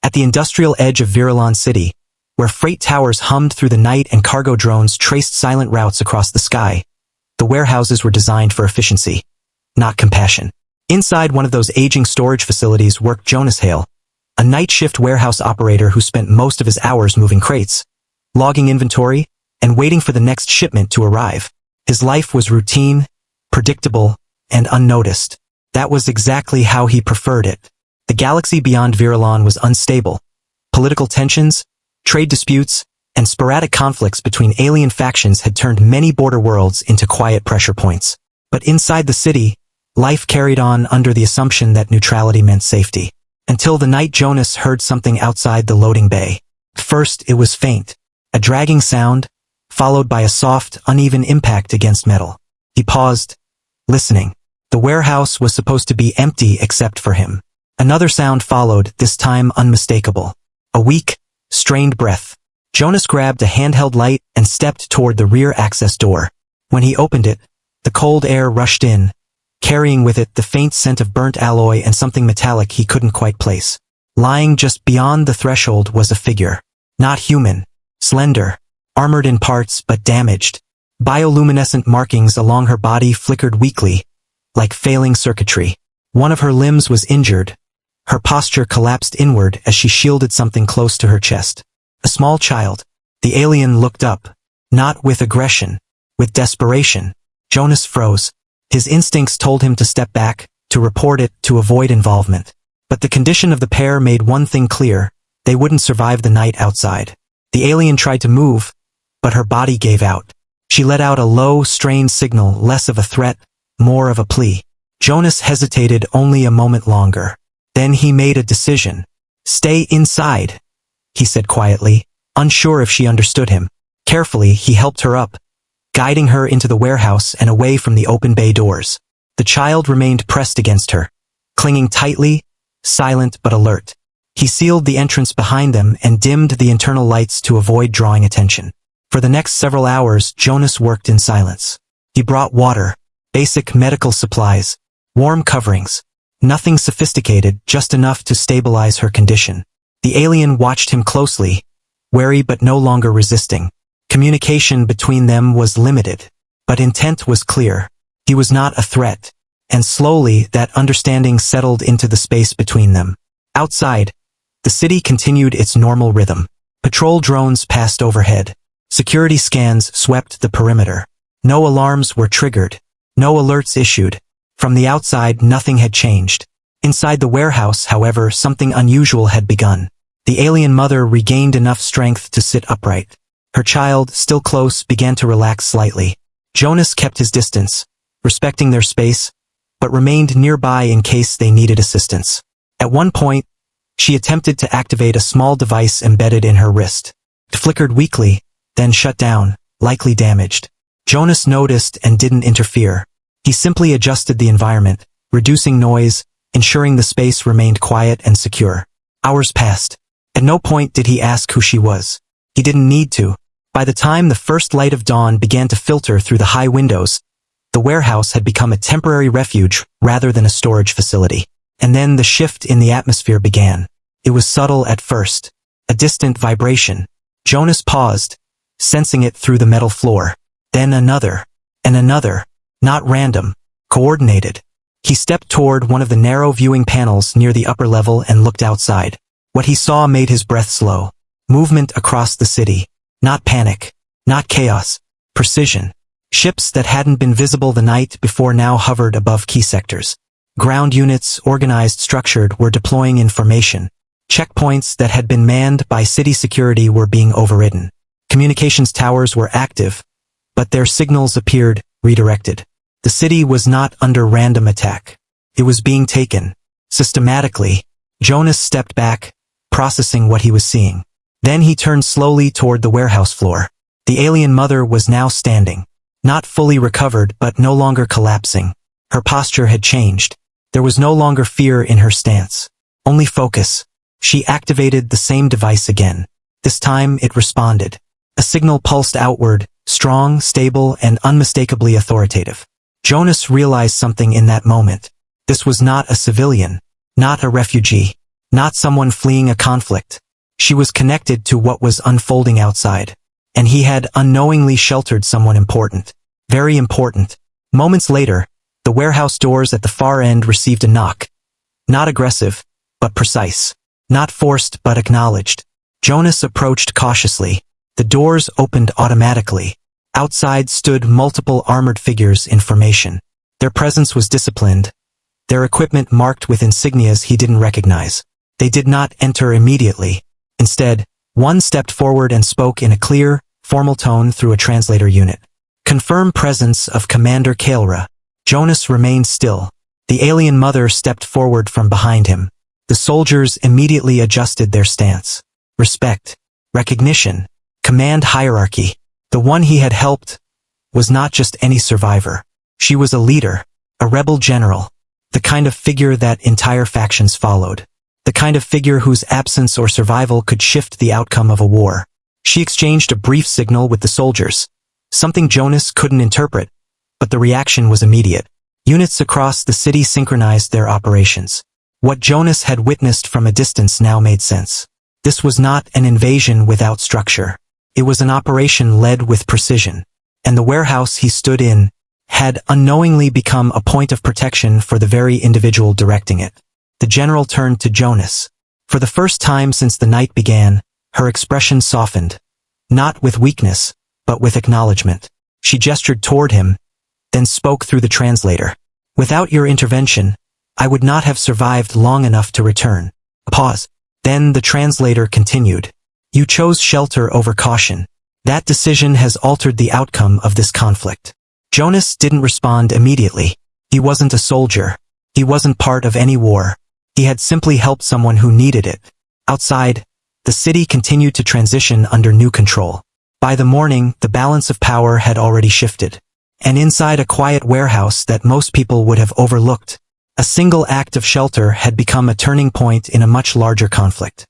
At the industrial edge of Virellon City, where freight towers hummed through the night and cargo drones traced silent routes across the sky, the warehouses were designed for efficiency, not compassion. Inside one of those aging storage facilities worked Jonas Hale, a night shift warehouse operator who spent most of his hours moving crates, logging inventory, and waiting for the next shipment to arrive. His life was routine, predictable, and unnoticed. That was exactly how he preferred it. The galaxy beyond Virellon was unstable. Political tensions, trade disputes, and sporadic conflicts between alien factions had turned many border worlds into quiet pressure points. But inside the city, life carried on under the assumption that neutrality meant safety. Until the night Jonas heard something outside the loading bay. First, it was faint, a dragging sound, followed by a soft, uneven impact against metal. He paused, listening. The warehouse was supposed to be empty except for him. Another sound followed, this time unmistakable. A weak, strained breath. Jonas grabbed a handheld light and stepped toward the rear access door. When he opened it, the cold air rushed in, carrying with it the faint scent of burnt alloy and something metallic he couldn't quite place. Lying just beyond the threshold was a figure. Not human. Slender. Armored in parts but damaged. Bioluminescent markings along her body flickered weakly, like failing circuitry. One of her limbs was injured. Her posture collapsed inward as she shielded something close to her chest. A small child. The alien looked up. Not with aggression. With desperation. Jonas froze. His instincts told him to step back, to report it, to avoid involvement. But the condition of the pair made one thing clear. They wouldn't survive the night outside. The alien tried to move, but her body gave out. She let out a low, strained signal, less of a threat, more of a plea. Jonas hesitated only a moment longer. Then he made a decision. "Stay inside," he said quietly, unsure if she understood him. Carefully, he helped her up, guiding her into the warehouse and away from the open bay doors. The child remained pressed against her, clinging tightly, silent but alert. He sealed the entrance behind them and dimmed the internal lights to avoid drawing attention. For the next several hours, Jonas worked in silence. He brought water, basic medical supplies, warm coverings. Nothing sophisticated, just enough to stabilize her condition. The alien watched him closely, wary but no longer resisting. Communication between them was limited, but intent was clear. He was not a threat, and slowly that understanding settled into the space between them. Outside, the city continued its normal rhythm. Patrol drones passed overhead. Security scans swept the perimeter. No alarms were triggered. No alerts issued. From the outside, nothing had changed. Inside the warehouse, however, something unusual had begun. The alien mother regained enough strength to sit upright. Her child, still close, began to relax slightly. Jonas kept his distance, respecting their space, but remained nearby in case they needed assistance. At one point, she attempted to activate a small device embedded in her wrist. It flickered weakly, then shut down, likely damaged. Jonas noticed and didn't interfere. He simply adjusted the environment, reducing noise, ensuring the space remained quiet and secure. Hours passed. At no point did he ask who she was. He didn't need to. By the time the first light of dawn began to filter through the high windows, the warehouse had become a temporary refuge rather than a storage facility. And then the shift in the atmosphere began. It was subtle at first, a distant vibration. Jonas paused, sensing it through the metal floor. Then another, and another. Not random, coordinated. He stepped toward one of the narrow viewing panels near the upper level and looked outside. What he saw made his breath slow. Movement across the city. Not panic. Not chaos. Precision. Ships that hadn't been visible the night before now hovered above key sectors. Ground units, organized, structured, were deploying in formation. Checkpoints that had been manned by city security were being overridden. Communications towers were active, but their signals appeared redirected. The city was not under random attack. It was being taken. Systematically. Jonas stepped back, processing what he was seeing. Then he turned slowly toward the warehouse floor. The alien mother was now standing. Not fully recovered, but no longer collapsing. Her posture had changed. There was no longer fear in her stance. Only focus. She activated the same device again. This time it responded. A signal pulsed outward, strong, stable, and unmistakably authoritative. Jonas realized something in that moment. This was not a civilian, not a refugee. not someone fleeing a conflict. She was connected to what was unfolding outside. And he had unknowingly sheltered someone important. Very important. Moments later, the warehouse doors at the far end received a knock. Not aggressive, but precise. Not forced, but acknowledged. Jonas approached cautiously. The doors opened automatically. Outside stood multiple armored figures in formation. Their presence was disciplined, their equipment marked with insignias he didn't recognize. They did not enter immediately. Instead, one stepped forward and spoke in a clear, formal tone through a translator unit. Confirm presence of Commander Kalra. Jonas remained still. The alien mother stepped forward from behind him. The soldiers immediately adjusted their stance. Respect. Recognition. Command hierarchy. The one he had helped was not just any survivor. She was a leader, a rebel general, the kind of figure that entire factions followed, the kind of figure whose absence or survival could shift the outcome of a war. She exchanged a brief signal with the soldiers, something Jonas couldn't interpret, but the reaction was immediate. Units across the city synchronized their operations. What Jonas had witnessed from a distance now made sense. This was not an invasion without structure. It was an operation led with precision, and the warehouse he stood in had unknowingly become a point of protection for the very individual directing it. The general turned to Jonas. For the first time since the night began, her expression softened, not with weakness, but with acknowledgement. She gestured toward him, then spoke through the translator. Without your intervention, I would not have survived long enough to return. A pause. Then the translator continued. You chose shelter over caution. That decision has altered the outcome of this conflict. Jonas didn't respond immediately. He wasn't a soldier. He wasn't part of any war. He had simply helped someone who needed it. Outside, the city continued to transition under new control. By the morning, the balance of power had already shifted. And inside a quiet warehouse that most people would have overlooked, a single act of shelter had become a turning point in a much larger conflict.